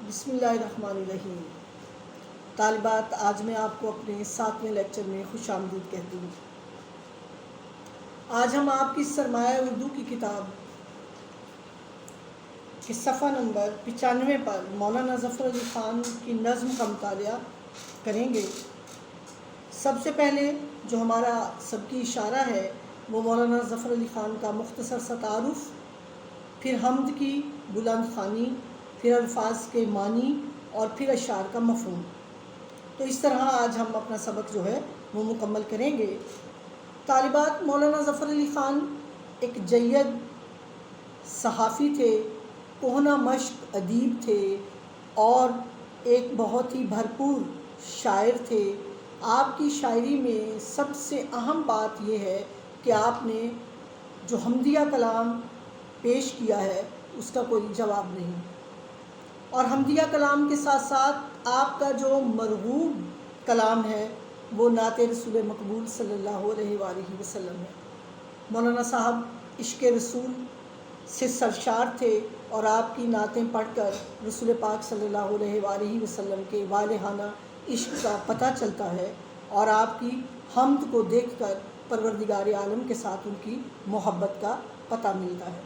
بسم اللہ الرحمن الرحیم۔ طالبات، آج میں آپ کو اپنے 7ویں لیکچر میں خوش آمدید کہتی ہوں۔ آج ہم آپ کی سرمایہ اردو کی کتاب کے صفحہ نمبر 95 پر مولانا ظفر علی خان کی نظم کا مطالعہ کریں گے۔ سب سے پہلے جو ہمارا سبقی اشارہ ہے وہ مولانا ظفر علی خان کا مختصر سا تعارف، پھر حمد کی بلند خوانی، پھر الفاظ کے معنی اور پھر اشعار کا مفہوم۔ تو اس طرح آج ہم اپنا سبق جو ہے وہ مکمل کریں گے۔ طالبات، مولانا ظفر علی خان ایک جید صحافی تھے، کہنہ مشق ادیب تھے اور ایک بہت ہی بھرپور شاعر تھے۔ آپ کی شاعری میں سب سے اہم بات یہ ہے کہ آپ نے جو حمدیہ کلام پیش کیا ہے اس کا کوئی جواب نہیں، اور حمدیہ کلام کے ساتھ ساتھ آپ کا جو مرغوب کلام ہے وہ نعت رسول مقبول صلی اللہ علیہ وآلہ وسلم ہے۔ مولانا صاحب عشق رسول سے سرشار تھے اور آپ کی نعتیں پڑھ کر رسول پاک صلی اللہ علیہ وآلہ وسلم کے والہانہ عشق کا پتہ چلتا ہے، اور آپ کی حمد کو دیکھ کر پروردگار عالم کے ساتھ ان کی محبت کا پتہ ملتا ہے۔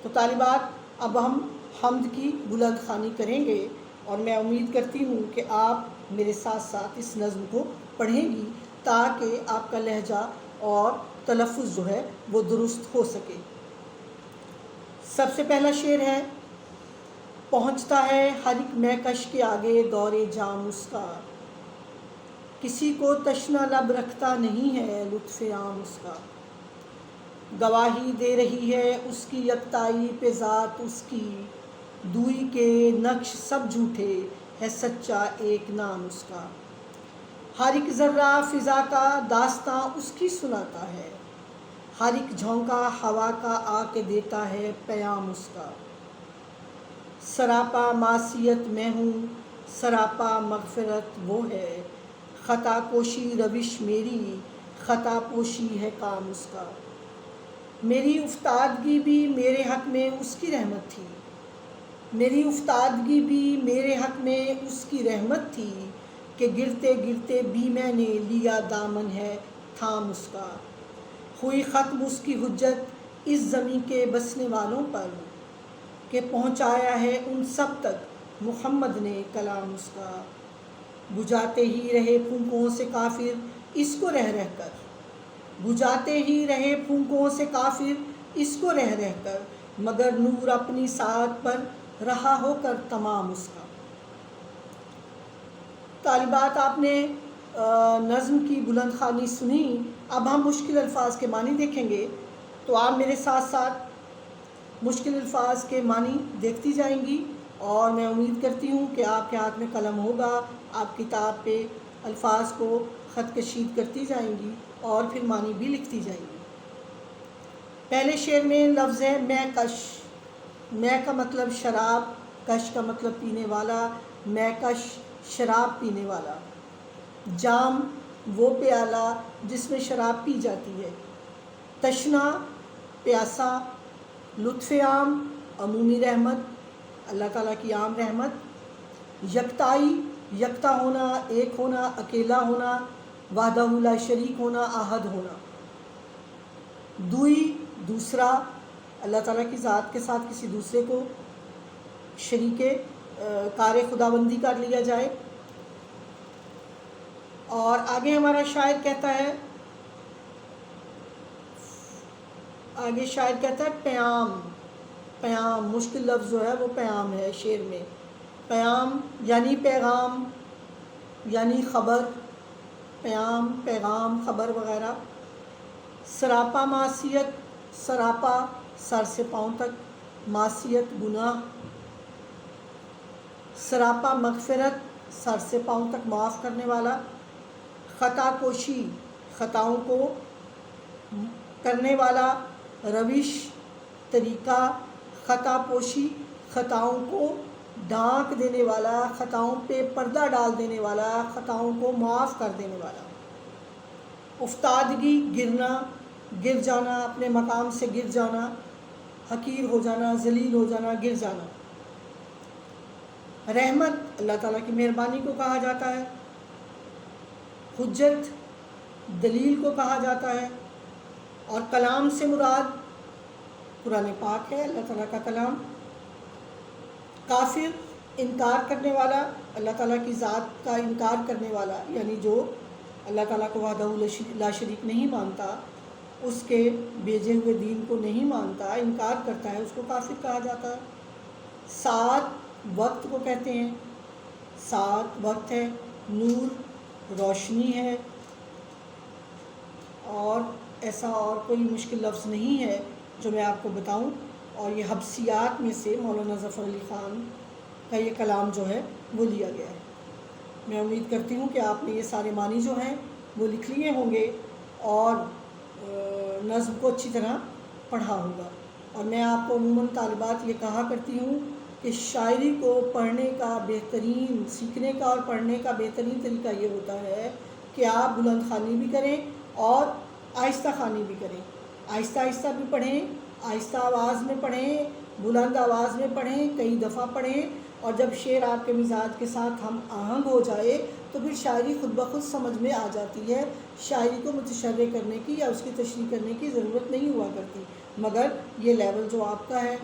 تو طالبات، اب ہم حمد کی بلند خوانی کریں گے، اور میں امید کرتی ہوں کہ آپ میرے ساتھ ساتھ اس نظم کو پڑھیں گی تاکہ آپ کا لہجہ اور تلفظ جو ہے وہ درست ہو سکے۔ سب سے پہلا شعر ہے: پہنچتا ہے ہر ایک مہکش کے آگے دور جام اس کا، کسی کو تشنہ لب رکھتا نہیں ہے لطف عام اس کا، گواہی دے رہی ہے اس کی یکتائی پہ ذات اس کی، دوئی کے نقش سب جھوٹے ہے سچا ایک نام اس کا، ہر ایک ذرہ فضا کا داستاں اس کی سناتا ہے، ہر ایک جھونکا ہوا کا آ کے دیتا ہے پیام اس کا، سراپا معصیت میں ہوں سراپا مغفرت وہ ہے، خطا کوشی روش میری خطا پوشی ہے کام اس کا، میری افتادگی بھی میرے حق میں اس کی رحمت تھی، میری افتادگی بھی میرے حق میں اس کی رحمت تھی، کہ گرتے گرتے بھی میں نے لیا دامن ہے تھام اس کا، ہوئی ختم اس کی حجت اس زمیں کے بسنے والوں پر، کہ پہنچایا ہے ان سب تک محمد نے کلام اس کا، بجھاتے ہی رہے پھونکوں سے کافر اس کو رہ رہ کر، بجھاتے ہی رہے پھونکوں سے کافر اس کو رہ رہ کر، مگر نور اپنی ساعت پر رہا ہو کر تمام اس کا۔ طالبات، آپ نے نظم کی بلند خوانی سنی، اب ہم مشکل الفاظ کے معنی دیکھیں گے، تو آپ میرے ساتھ ساتھ مشکل الفاظ کے معنی دیکھتی جائیں گی، اور میں امید کرتی ہوں کہ آپ کے ہاتھ میں قلم ہوگا، آپ کتاب پہ الفاظ کو خط کشید کرتی جائیں گی اور پھر معنی بھی لکھتی جائیں گی۔ پہلے شعر میں لفظ ہے میں کش۔ میں کا مطلب شراب، کش کا مطلب پینے والا، میں کش شراب پینے والا، جام وہ پیالہ جس میں شراب پی جاتی ہے، تشنا پیاسا، لطف عام عمومی رحمت اللہ تعالیٰ کی عام رحمت، یکتائی یکتا ہونا، ایک ہونا، اکیلا ہونا، وحدہ لا شریک ہونا، احد ہونا، دوئی دوسرا، اللہ تعالیٰ کی ذات کے ساتھ کسی دوسرے کو شریک کار خداوندی کر لیا جائے۔ اور آگے ہمارا شاعر کہتا ہے پیام۔ پیام مشکل لفظ جو ہے وہ پیام ہے شعر میں۔ پیام یعنی پیغام، یعنی خبر، پیام پیغام خبر وغیرہ۔ سراپا معصیت، سراپا سر سے پاؤں تک، معصیت گناہ۔ سراپا مغفرت، سر سے پاؤں تک معاف کرنے والا۔ خطا کوشی، خطاؤں کو کرنے والا، روش طریقہ، خطا پوشی، خطاؤں کو ڈھانک دینے والا، خطاؤں پہ پردہ ڈال دینے والا، خطاؤں کو معاف کر دینے والا۔ افتادگی گرنا، گر جانا، اپنے مقام سے گر جانا، حقیر ہو جانا، ذلیل ہو جانا، گر جانا۔ رحمت اللہ تعالیٰ کی مہربانی کو کہا جاتا ہے، حجت دلیل کو کہا جاتا ہے، اور کلام سے مراد قرآن پاک ہے، اللہ تعالیٰ کا کلام۔ کافر انکار کرنے والا، اللہ تعالیٰ کی ذات کا انکار کرنے والا، یعنی جو اللہ تعالیٰ کو وحدہ لا شریک نہیں مانتا، اس کے بھیجے ہوئے دین کو نہیں مانتا، انکار کرتا ہے، اس کو کافر کہا جاتا ہے۔ 7 وقت کو کہتے ہیں، 7 وقت ہے، نور روشنی ہے، اور ایسا اور کوئی مشکل لفظ نہیں ہے جو میں آپ کو بتاؤں، اور یہ حبسیات میں سے مولانا ظفر علی خان کا یہ کلام جو ہے وہ لیا گیا ہے۔ میں امید کرتی ہوں کہ آپ نے یہ سارے معنی جو ہیں وہ لکھ لیے ہوں گے اور نظم کو اچھی طرح پڑھا ہوگا۔ اور میں آپ کو عموماً طالبات یہ کہا کرتی ہوں کہ شاعری کو پڑھنے کا بہترین، سیکھنے کا اور پڑھنے کا بہترین طریقہ یہ ہوتا ہے کہ آپ بلند خوانی بھی کریں اور آہستہ خوانی بھی کریں، آہستہ آہستہ بھی پڑھیں، آہستہ آواز میں پڑھیں، بلند آواز میں پڑھیں، کئی دفعہ پڑھیں، اور جب شعر آپ کے مزاج کے ساتھ ہم آہنگ ہو جائے تو پھر شاعری خود بخود سمجھ میں آ جاتی ہے۔ شاعری کو متشرح کرنے کی یا اس کی تشریح کرنے کی ضرورت نہیں ہوا کرتی، مگر یہ لیول جو آپ کا ہے،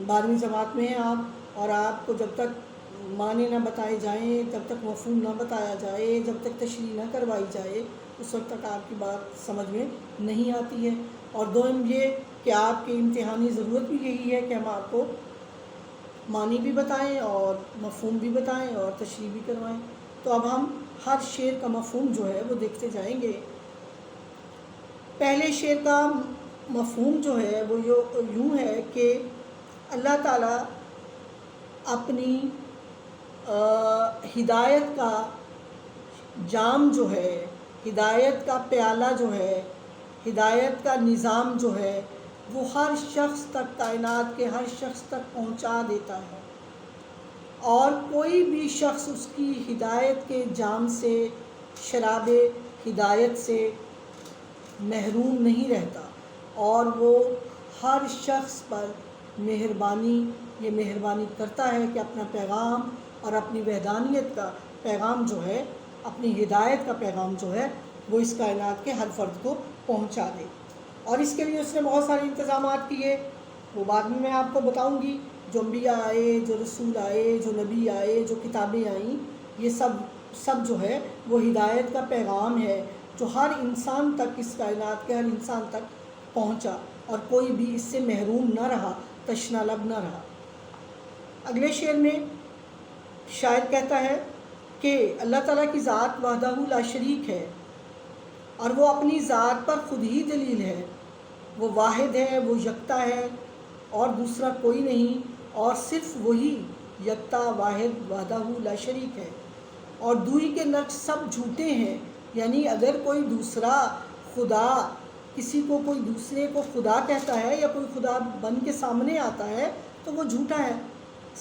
12ویں جماعت میں ہیں آپ، اور آپ کو جب تک معنی نہ بتائے جائیں، جب تک مفہوم نہ بتایا جائے، جب تک تشریح نہ کروائی جائے، اس وقت تک آپ کی بات سمجھ میں نہیں آتی ہے۔ اور دوم یہ کہ آپ کی امتحانی ضرورت بھی یہی ہے کہ ہم آپ کو معنی بھی بتائیں اور مفہوم بھی بتائیں اور تشریح بھی کروائیں۔ تو اب ہم ہر شعر کا مفہوم جو ہے وہ دیکھتے جائیں گے۔ پہلے شعر کا مفہوم جو ہے وہ یوں ہے کہ اللہ تعالیٰ اپنی ہدایت کا جام جو ہے، ہدایت کا پیالہ جو ہے، ہدایت کا نظام جو ہے، وہ ہر شخص تک، کائنات کے ہر شخص تک پہنچا دیتا ہے، اور کوئی بھی شخص اس کی ہدایت کے جام سے، شراب ہدایت سے محروم نہیں رہتا، اور وہ ہر شخص پر یہ مہربانی کرتا ہے کہ اپنا پیغام اور اپنی وحدانیت کا پیغام جو ہے، اپنی ہدایت کا پیغام جو ہے وہ اس کائنات کے ہر فرد کو پہنچا دے۔ اور اس کے لیے اس نے بہت سارے انتظامات کیے، وہ بعد میں آپ کو بتاؤں گی۔ جو انبیاء آئے، جو رسول آئے، جو نبی آئے، جو کتابیں آئیں، یہ سب جو ہے وہ ہدایت کا پیغام ہے جو ہر انسان تک، اس کائنات کے ہر انسان تک پہنچا، اور کوئی بھی اس سے محروم نہ رہا، تشنا لب نہ رہا۔ اگلے شعر میں شاعر کہتا ہے کہ اللہ تعالیٰ کی ذات وحدہ لا شریک ہے، اور وہ اپنی ذات پر خود ہی دلیل ہے، وہ واحد ہے، وہ یکتا ہے، اور دوسرا کوئی نہیں، اور صرف وہی یکتا، واحد، وحدہ لا شریک ہے، اور دوئی کے نقش سب جھوٹے ہیں۔ یعنی اگر کوئی دوسرا خدا، کسی کو کوئی دوسرے کو خدا کہتا ہے یا کوئی خدا بن کے سامنے آتا ہے تو وہ جھوٹا ہے،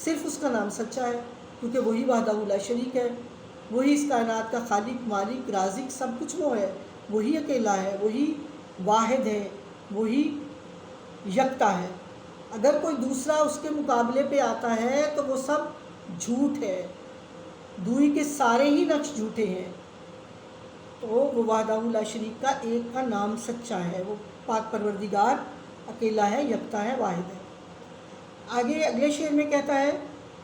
صرف اس کا نام سچا ہے، کیونکہ وہی وحدہ لا شریک ہے، وہی اس کائنات کا خالق، مالک، رازق، سب کچھ وہ ہے، وہی اکیلا ہے، وہی واحد ہے، وہی یکتا ہے۔ اگر کوئی دوسرا اس کے مقابلے پہ آتا ہے تو وہ سب جھوٹ ہے، دوئی کے سارے ہی نقش جھوٹے ہیں۔ تو وہ وحدہ لا شریک کا ایک کا نام سچا ہے، وہ پاک پروردگار اکیلا ہے، یکتا ہے، واحد ہے۔ آگے اگلے شعر میں کہتا ہے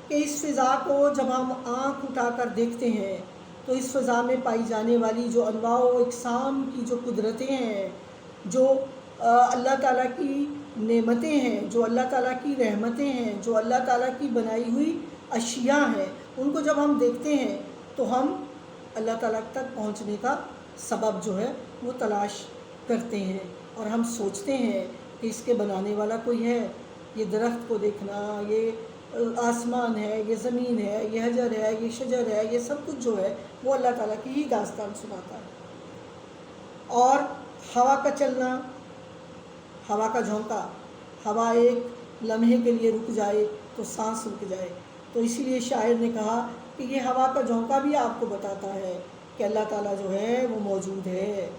کہ اس فضا کو جب ہم آنکھ اٹھا کر دیکھتے ہیں تو اس فضا میں پائی جانے والی جو انواع و اقسام کی جو قدرتیں ہیں، جو اللہ تعالیٰ کی نعمتیں ہیں، جو اللہ تعالیٰ کی رحمتیں ہیں، جو اللہ تعالیٰ کی بنائی ہوئی اشیاء ہیں، ان کو جب ہم دیکھتے ہیں تو ہم اللہ تعالیٰ تک پہنچنے کا سبب جو ہے وہ تلاش کرتے ہیں، اور ہم سوچتے ہیں کہ اس کے بنانے والا کوئی ہے۔ یہ درخت کو دیکھنا، یہ آسمان ہے، یہ زمین ہے، یہ حجر ہے، یہ شجر ہے، یہ سب کچھ جو ہے وہ اللہ تعالیٰ کی ہی داستان سناتا ہے۔ اور ہوا کا چلنا، ہوا کا جھونکا، ہوا ایک لمحے کے لیے رک جائے تو سانس رک جائے، تو اسی لیے شاعر نے کہا کہ یہ ہوا کا جھونکا بھی آپ کو بتاتا ہے کہ اللہ تعالیٰ جو ہے وہ موجود ہے،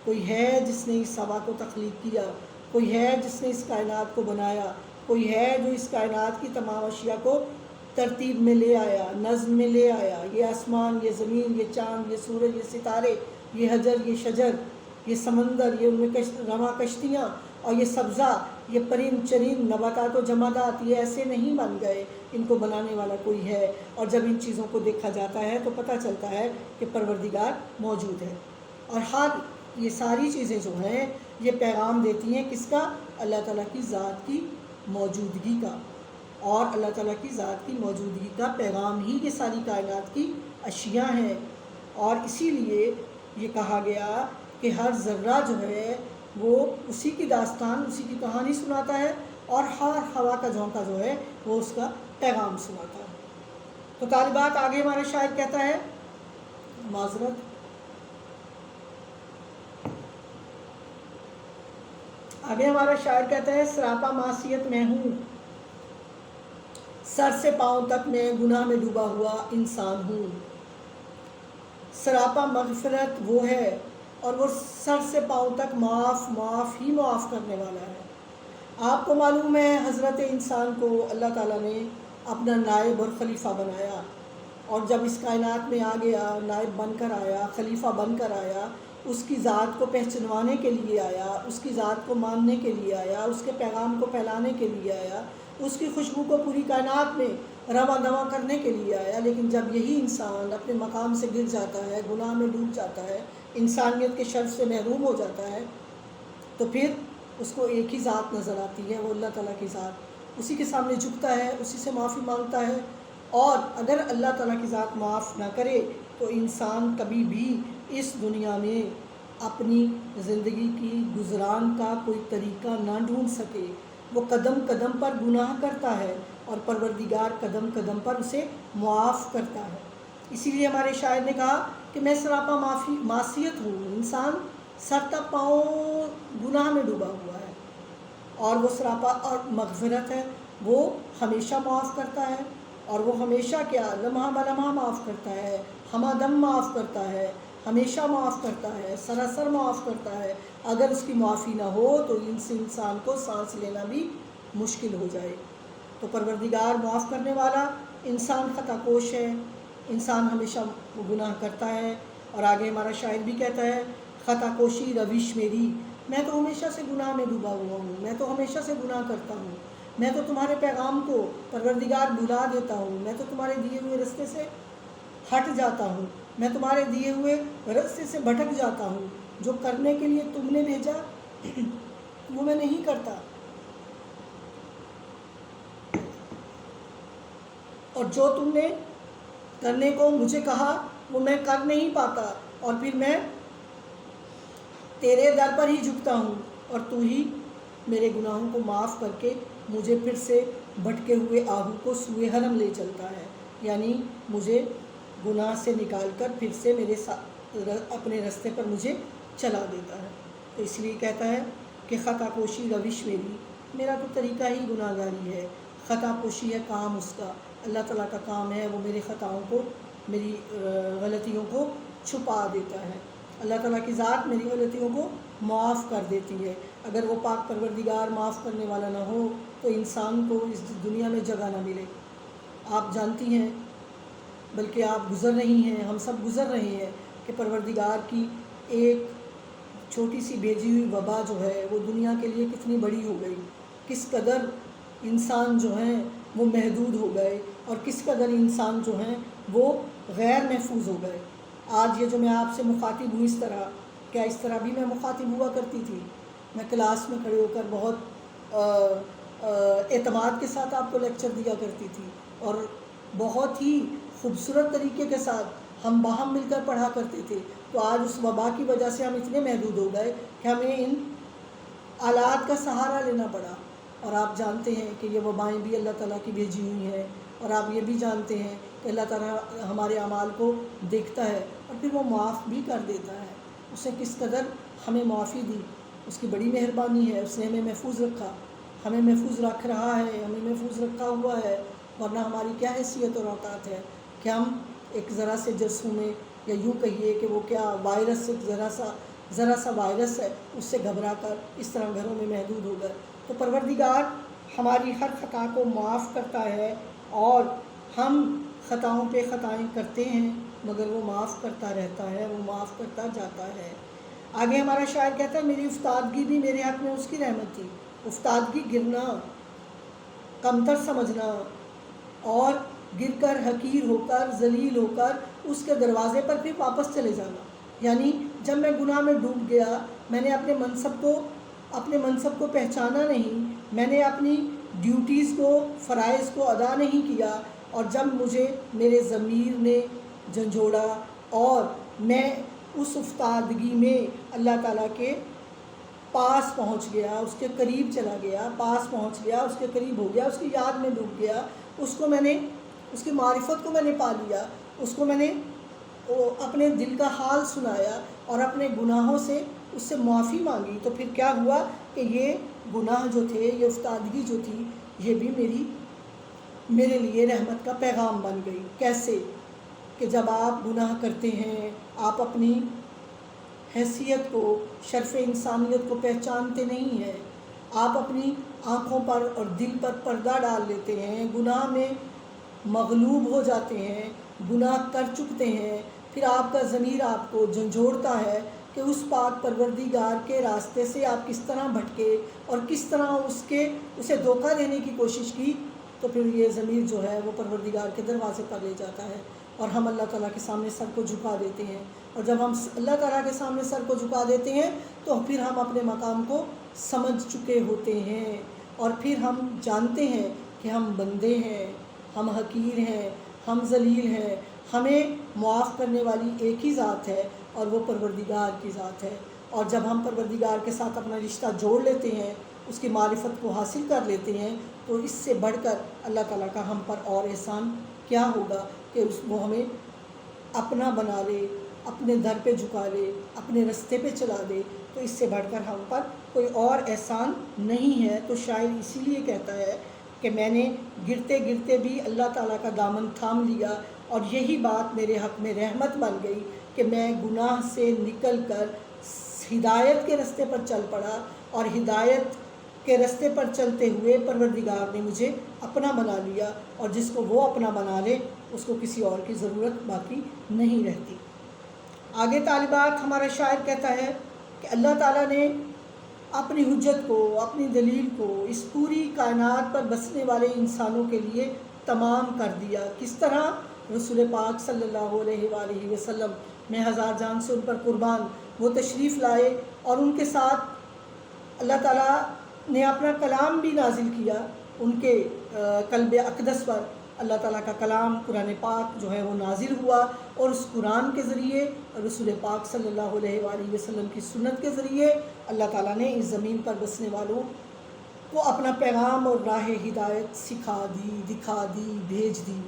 کوئی ہے جس نے اس ہوا کو تخلیق کیا، کوئی ہے جس نے اس کائنات کو بنایا، کوئی ہے جو اس کائنات کی تمام اشیاء کو ترتیب میں لے آیا، نظم میں لے آیا، یہ آسمان، یہ زمین، یہ چاند، یہ سورج، یہ ستارے، یہ حجر، یہ شجر، یہ سمندر، یہ ان میں رواں کشتیاں، اور یہ سبزہ، یہ پرند چرند، نباتات و جمادات، یہ ایسے نہیں بن گئے، ان کو بنانے والا کوئی ہے۔ اور جب ان چیزوں کو دیکھا جاتا ہے تو پتہ چلتا ہے کہ پروردگار موجود ہے۔ اور ہر یہ ساری چیزیں جو ہیں یہ پیغام دیتی ہیں کس کا؟ اللہ تعالیٰ کی ذات کی موجودگی کا، اور اللہ تعالیٰ کی ذات کی موجودگی کا پیغام ہی یہ ساری کائنات کی اشیاء ہیں۔ اور اسی لیے یہ کہا گیا کہ ہر ذرہ جو ہے وہ اسی کی داستان، اسی کی کہانی سناتا ہے، اور ہر ہوا کا جھونکا جو ہے وہ اس کا پیغام سناتا ہے۔ تو طالبات آگے ہمارا شاعر کہتا ہے، معذرت، آگے ہمارا شاعر کہتا ہے، سراپا معصیت میں ہوں، سر سے پاؤں تک میں گناہ میں ڈوبا ہوا انسان ہوں۔ سراپا مغفرت وہ ہے، اور وہ سر سے پاؤں تک معاف ہی معاف کرنے والا ہے۔ آپ کو معلوم ہے حضرت انسان کو اللہ تعالیٰ نے اپنا نائب اور خلیفہ بنایا، اور جب اس کائنات میں آ گیا، نائب بن کر آیا، خلیفہ بن کر آیا، اس کی ذات کو پہچنوانے کے لیے آیا، اس کی ذات کو ماننے کے لیے آیا، اس کے پیغام کو پھیلانے کے لیے آیا، اس کی خوشبو کو پوری کائنات میں رواں دواں کرنے کے لیے آیا۔ لیکن جب یہی انسان اپنے مقام سے گر جاتا ہے، گناہ میں ڈوب جاتا ہے، انسانیت کے شرف سے محروم ہو جاتا ہے، تو پھر اس کو ایک ہی ذات نظر آتی ہے، وہ اللہ تعالیٰ کی ذات۔ اسی کے سامنے جھکتا ہے، اسی سے معافی مانگتا ہے، اور اگر اللہ تعالیٰ کی ذات معاف نہ کرے تو انسان کبھی بھی اس دنیا میں اپنی زندگی کی گزران کا کوئی طریقہ نہ ڈھونڈ سکے۔ وہ قدم قدم پر گناہ کرتا ہے، اور پروردگار قدم قدم پر اسے معاف کرتا ہے۔ اسی لیے ہمارے شاعر نے کہا کہ میں سراپا معصیت ہوں، انسان سر تک پاؤں گناہ میں ڈوبا ہوا ہے، اور وہ سراپا اور مغفرت ہے، وہ ہمیشہ معاف کرتا ہے، اور وہ ہمیشہ کیا، لمحہ بلمحہ معاف کرتا ہے، ہمہ دم معاف کرتا ہے، ہمیشہ معاف کرتا ہے، سراسر معاف کرتا ہے۔ اگر اس کی معافی نہ ہو تو انسان کو سانس لینا بھی مشکل ہو جائے۔ تو پروردگار معاف کرنے والا، انسان خطا کوش ہے، انسان ہمیشہ گناہ کرتا ہے۔ اور آگے ہمارا شاعر بھی کہتا ہے، خطا کوشی روش میری، میں تو ہمیشہ سے گناہ میں ڈوبا ہوا ہوں، میں تو ہمیشہ سے گناہ کرتا ہوں، میں تو تمہارے پیغام کو پروردگار بھلا دیتا ہوں، میں تو تمہارے دیے ہوئے رستے سے ہٹ جاتا ہوں، میں تمہارے دیے ہوئے رستے سے بھٹک جاتا ہوں، جو کرنے کے لیے تم نے بھیجا وہ میں نہیں کرتا، اور جو تم نے کرنے کو مجھے کہا وہ میں کر نہیں پاتا، اور پھر میں تیرے در پر ہی جھکتا ہوں، اور تو ہی میرے گناہوں کو معاف کر کے مجھے پھر سے بھٹکے ہوئے آہو کو سوئے حرم لے چلتا ہے، یعنی مجھے گناہ سے نکال کر پھر سے میرے اپنے رستے پر مجھے چلا دیتا ہے۔ تو اس لیے کہتا ہے کہ خطا پوشی روش میری، میرا تو طریقہ ہی گناہ گاری ہے، خطا پوشی ہے کام اس کا، اللہ تعالیٰ کا کام ہے وہ میری خطاؤں کو، میری غلطیوں کو چھپا دیتا ہے۔ اللہ تعالیٰ کی ذات میری غلطیوں کو معاف کر دیتی ہے۔ اگر وہ پاک پروردگار معاف کرنے والا نہ ہو تو انسان کو اس دنیا میں جگہ نہ ملے۔ آپ جانتی ہیں، بلکہ آپ گزر رہی ہیں، ہم سب گزر رہے ہیں کہ پروردگار کی ایک چھوٹی سی بھیجی ہوئی وبا جو ہے وہ دنیا کے لیے کتنی بڑی ہو گئی، کس قدر انسان جو ہیں وہ محدود ہو گئے، اور کس قدر انسان جو ہیں وہ غیر محفوظ ہو گئے۔ آج یہ جو میں آپ سے مخاطب ہوں، اس طرح کیا اس طرح بھی میں مخاطب ہوا کرتی تھی؟ میں کلاس میں کھڑے ہو کر بہت اعتماد کے ساتھ آپ کو لیکچر دیا کرتی تھی، اور بہت ہی خوبصورت طریقے کے ساتھ ہم باہم مل کر پڑھا کرتے تھے۔ تو آج اس وبا کی وجہ سے ہم اتنے محدود ہو گئے کہ ہمیں ان آلات کا سہارا لینا پڑا، اور آپ جانتے ہیں کہ یہ وبائیں بھی اللہ تعالیٰ کی بھیجی ہوئی ہیں، اور آپ یہ بھی جانتے ہیں کہ اللہ تعالیٰ ہمارے اعمال کو دیکھتا ہے اور پھر وہ معاف بھی کر دیتا ہے۔ اس نے کس قدر ہمیں معافی دی، اس کی بڑی مہربانی ہے، اس نے ہمیں محفوظ رکھا، ہمیں محفوظ رکھ رہا ہے، ہمیں محفوظ رکھا ہوا ہے، ورنہ ہماری کیا حیثیت اور اوقات ہے کہ ہم ایک ذرا سے جرثومے میں، یا یوں کہیے کہ وہ کیا وائرس، سے ذرا سا وائرس ہے، اس سے گھبرا کر اس طرح گھروں میں محدود ہو گئے۔ تو پروردگار ہماری ہر خطا کو معاف کرتا ہے، اور ہم خطاؤں پہ خطائیں کرتے ہیں مگر وہ معاف کرتا رہتا ہے، وہ معاف کرتا جاتا ہے۔ آگے ہمارا شاعر کہتا ہے میری افتادگی بھی میرے حق میں اس کی رحمت تھی۔ افتادگی گرنا، کمتر سمجھنا اور گر کر حقیر ہو کر ذلیل ہو کر اس کے دروازے پر پھر واپس چلے جانا، یعنی جب میں گناہ میں ڈوب گیا، میں نے اپنے منصب کو پہچانا نہیں، میں نے اپنی ڈیوٹیز کو، فرائض کو ادا نہیں کیا، اور جب مجھے میرے ضمیر نے جھنجھوڑا اور میں اس افتادگی میں اللہ تعالیٰ کے پاس پہنچ گیا، اس کے قریب چلا گیا، پاس پہنچ گیا، اس کے قریب ہو گیا، اس کی یاد میں ڈوب گیا، اس کی معرفت کو میں نے پا لیا، اس کو میں نے اپنے دل کا حال سنایا اور اپنے گناہوں سے اس سے معافی مانگی، تو پھر کیا ہوا کہ یہ گناہ جو تھے، یہ افتادگی جو تھی، یہ بھی میرے لیے رحمت کا پیغام بن گئی۔ کیسے کہ جب آپ گناہ کرتے ہیں، آپ اپنی حیثیت کو، شرف انسانیت کو پہچانتے نہیں ہیں، آپ اپنی آنکھوں پر اور دل پر پردہ ڈال لیتے ہیں، گناہ میں مغلوب ہو جاتے ہیں، گناہ کر چکتے ہیں، پھر آپ کا ضمیر آپ کو جھنجھوڑتا ہے کہ اس پاک پروردگار کے راستے سے آپ کس طرح بھٹکے اور کس طرح اسے دھوکہ دینے کی کوشش کی، تو پھر یہ ضمیر جو ہے وہ پروردگار کے دروازے پر لے جاتا ہے اور ہم اللہ تعالیٰ کے سامنے سر کو جھکا دیتے ہیں، اور جب ہم اللہ تعالیٰ کے سامنے سر کو جھکا دیتے ہیں تو پھر ہم اپنے مقام کو سمجھ چکے ہوتے ہیں، اور پھر ہم جانتے ہیں کہ ہم بندے ہیں، ہم حقیر ہیں، ہم ذلیل ہیں، ہمیں معاف کرنے والی ایک ہی ذات ہے اور وہ پروردگار کی ذات ہے، اور جب ہم پروردگار کے ساتھ اپنا رشتہ جوڑ لیتے ہیں، اس کی معرفت کو حاصل کر لیتے ہیں، تو اس سے بڑھ کر اللہ تعالیٰ کا ہم پر اور احسان کیا ہوگا کہ وہ ہمیں اپنا بنا لے، اپنے در پہ جھکا لے، اپنے رستے پہ چلا دے، تو اس سے بڑھ کر ہم پر کوئی اور احسان نہیں ہے۔ تو شاعر اسی لیے کہتا ہے کہ میں نے گرتے گرتے بھی اللہ تعالیٰ کا دامن تھام لیا، اور یہی بات میرے حق میں رحمت بن گئی کہ میں گناہ سے نکل کر ہدایت کے رستے پر چل پڑا، اور ہدایت کے رستے پر چلتے ہوئے پروردگار نے مجھے اپنا بنا لیا، اور جس کو وہ اپنا بنا لے اس کو کسی اور کی ضرورت باقی نہیں رہتی۔ آگے طالبات ہمارا شاعر کہتا ہے کہ اللہ تعالیٰ نے اپنی حجت کو، اپنی دلیل کو اس پوری کائنات پر بسنے والے انسانوں کے لیے تمام کر دیا۔ کس طرح؟ رسول پاک صلی اللہ علیہ وآلہ وسلم، میں ہزار جان سے ان پر قربان، وہ تشریف لائے اور ان کے ساتھ اللہ تعالیٰ نے اپنا کلام بھی نازل کیا، ان کے قلب اقدس پر اللہ تعالیٰ کا کلام قرآن پاک جو ہے وہ نازل ہوا، اور اس قرآن کے ذریعے رسول پاک صلی اللہ علیہ وآلہ وسلم کی سنت کے ذریعے اللہ تعالیٰ نے اس زمین پر بسنے والوں کو اپنا پیغام اور راہ ہدایت سکھا دی، دکھا دی، بھیج دی۔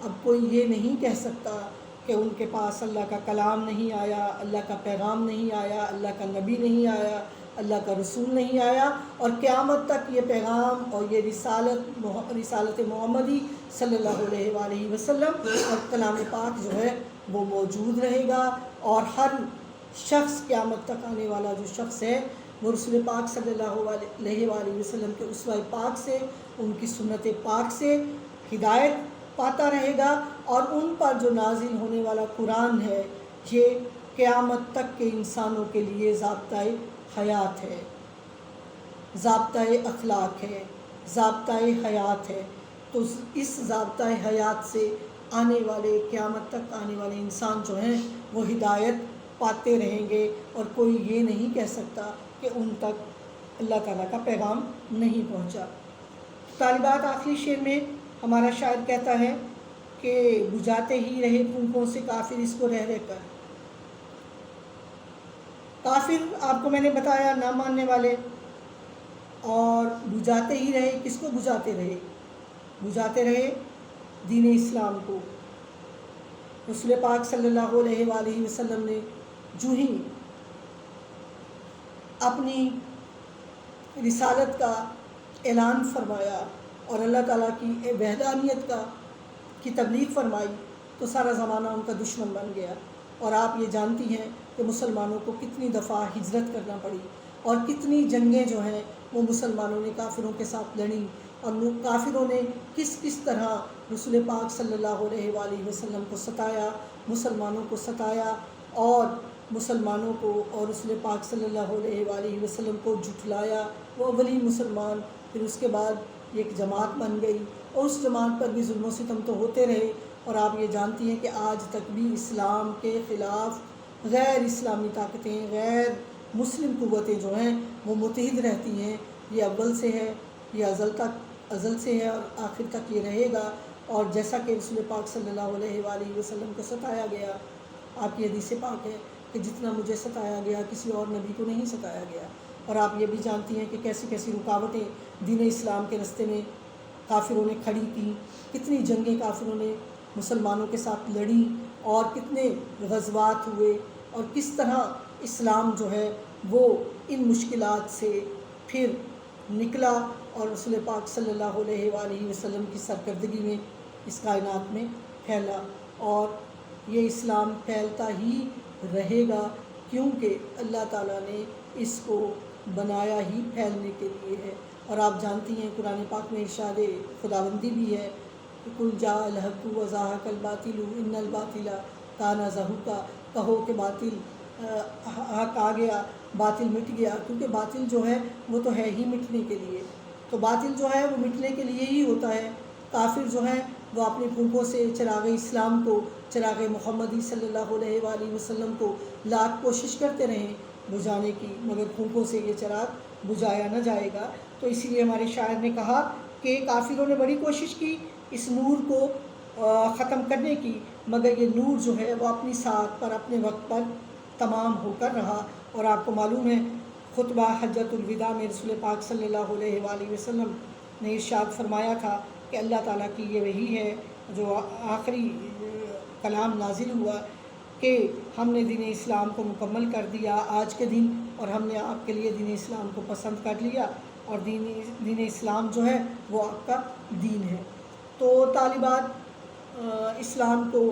اب کوئی یہ نہیں کہہ سکتا کہ ان کے پاس اللہ کا کلام نہیں آیا، اللہ کا پیغام نہیں آیا، اللہ کا نبی نہیں آیا، اللہ کا رسول نہیں آیا، اور قیامت تک یہ پیغام اور یہ رسالت محمدی صلی اللہ علیہ وآلہ وسلم اور کلام پاک جو ہے وہ موجود رہے گا، اور ہر شخص، قیامت تک آنے والا جو شخص ہے وہ رسول پاک صلی اللہ علیہ وآلہ وسلم کے اسوہ پاک سے، ان کی سنت پاک سے ہدایت پاتا رہے گا، اور ان پر جو نازل ہونے والا قرآن ہے یہ قیامت تک کے انسانوں کے لیے ضابطۂ حیات ہے، ضابطۂ اخلاق ہے، ضابطۂ حیات ہے۔ تو اس ضابطۂ حیات سے آنے والے، قیامت تک آنے والے انسان جو ہیں وہ ہدایت پاتے رہیں گے، اور کوئی یہ نہیں کہہ سکتا کہ ان تک اللہ تعالیٰ کا پیغام نہیں پہنچا۔ طالبات آخری شعر میں ہمارا شاعر کہتا ہے کہ بجھاتے ہی رہے پھونکوں سے کافر اس کو رہ رہ کر۔ کافر آپ کو میں نے بتایا نہ ماننے والے، اور بجھاتے ہی رہے، کس کو بجھاتے رہے؟ بجھاتے رہے دین اسلام کو۔ رسول پاک صلی اللہ علیہ وآلہ وسلم نے جو ہی اپنی رسالت کا اعلان فرمایا اور اللہ تعالیٰ کی وحدانیت کی تبلیغ فرمائی، تو سارا زمانہ ان کا دشمن بن گیا، اور آپ یہ جانتی ہیں کہ مسلمانوں کو کتنی دفعہ ہجرت کرنا پڑی، اور کتنی جنگیں جو ہیں وہ مسلمانوں نے کافروں کے ساتھ لڑیں، اور کافروں نے کس کس طرح رسول پاک صلی اللہ علیہ وآلہ وسلم کو ستایا، مسلمانوں کو ستایا اور مسلمانوں کو اور رسول پاک صلی اللہ علیہ وآلہ وسلم کو جھٹلایا۔ وہ اولین مسلمان، پھر اس کے بعد ایک جماعت بن گئی اور اس جماعت پر بھی ظلم و ستم تو ہوتے رہے۔ اور آپ یہ جانتی ہیں کہ آج تک بھی اسلام کے خلاف غیر اسلامی طاقتیں، غیر مسلم قوتیں جو ہیں وہ متحد رہتی ہیں۔ یہ اول سے ہے، یہ ازل سے ہے اور آخر تک یہ رہے گا۔ اور جیسا کہ رسول پاک صلی اللہ علیہ وآلہ وسلم کو ستایا گیا، آپ کی حدیث پاک ہے کہ جتنا مجھے ستایا گیا کسی اور نبی کو نہیں ستایا گیا۔ اور آپ یہ بھی جانتی ہیں کہ کیسی کیسی رکاوٹیں دین اسلام کے راستے میں کافروں نے کھڑی کی، کتنی جنگیں کافروں نے مسلمانوں کے ساتھ لڑی اور کتنے غزوات ہوئے، اور کس طرح اسلام جو ہے وہ ان مشکلات سے پھر نکلا اور رسول پاک صلی اللہ علیہ وآلہ وسلم کی سرکردگی میں اس کائنات میں پھیلا۔ اور یہ اسلام پھیلتا ہی رہے گا، کیونکہ اللہ تعالیٰ نے اس کو بنایا ہی پھیلنے کے لیے ہے۔ اور آپ جانتی ہیں قرآن پاک میں ارشاد خداوندی بھی ہے کہ قل جاء الحق وزهق الباطل ان الباطل کان زہوقا، کہو کہ باطل حق آ گیا، باطل مٹ گیا، کیونکہ باطل جو ہے وہ تو ہے ہی مٹنے کے لیے۔ تو باطل جو ہے وہ مٹنے کے لیے ہی ہوتا ہے۔ کافر جو ہیں وہ اپنی پھونکوں سے چراغ اسلام کو، چراغ محمدی صلی اللہ علیہ وآلہ وسلم کو لاکھ کوشش کرتے رہیں بجھانے کی، مگر پھونکوں سے یہ چراغ بجھایا نہ جائے گا۔ تو اسی لیے ہمارے شاعر نے کہا کہ کافروں نے بڑی کوشش کی اس نور کو ختم کرنے کی، مگر یہ نور جو ہے وہ اپنی ساعت پر، اپنے وقت پر تمام ہو کر رہا۔ اور آپ کو معلوم ہے خطبہ حجۃ الوداع میں رسول پاک صلی اللہ علیہ وآلہ وسلم نے ارشاد فرمایا تھا کہ اللہ تعالیٰ کی یہ وحی ہے جو آخری کلام نازل ہوا کہ ہم نے دین اسلام کو مکمل کر دیا آج کے دن، اور ہم نے آپ کے لیے دین اسلام کو پسند کر لیا، اور دین اسلام جو ہے وہ آپ کا دین ہے۔ تو طالبات اسلام کو،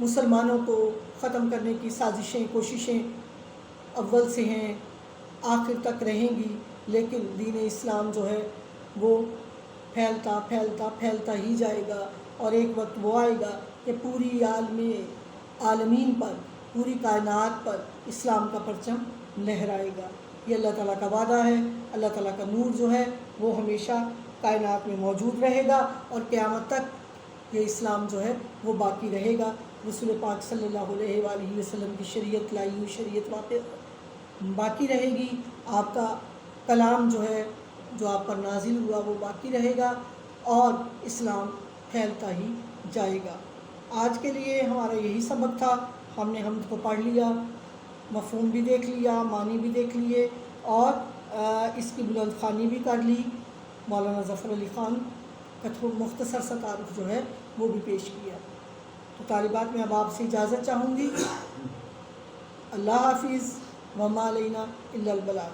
مسلمانوں کو ختم کرنے کی سازشیں، کوششیں اول سے ہیں، آخر تک رہیں گی، لیکن دین اسلام جو ہے وہ پھیلتا پھیلتا پھیلتا ہی جائے گا، اور ایک وقت وہ آئے گا کہ پوری عالمین پر، پوری کائنات پر اسلام کا پرچم لہرائے گا۔ یہ اللہ تعالیٰ کا وعدہ ہے۔ اللہ تعالیٰ کا نور جو ہے وہ ہمیشہ کائنات میں موجود رہے گا، اور قیامت تک یہ اسلام جو ہے وہ باقی رہے گا۔ رسول پاک صلی اللہ علیہ وآلہ وسلم کی شریعت لائی ہوئی شریعت باقی رہے گی، آپ کا کلام جو ہے جو آپ پر نازل ہوا وہ باقی رہے گا، اور اسلام پھیلتا ہی جائے گا۔ آج کے لیے ہمارا یہی سبق تھا۔ ہم نے حمد کو پڑھ لیا، مفہوم بھی دیکھ لیا، معنی بھی دیکھ لیے، اور اس کی بلند خوانی بھی کر لی۔ مولانا ظفر علی خان کا مختصر سا تعارف جو ہے وہ بھی پیش کیا۔ تو طالبات میں اب آپ سے اجازت چاہوں گی۔ اللہ حافظ، وما علینا الا البلاغ۔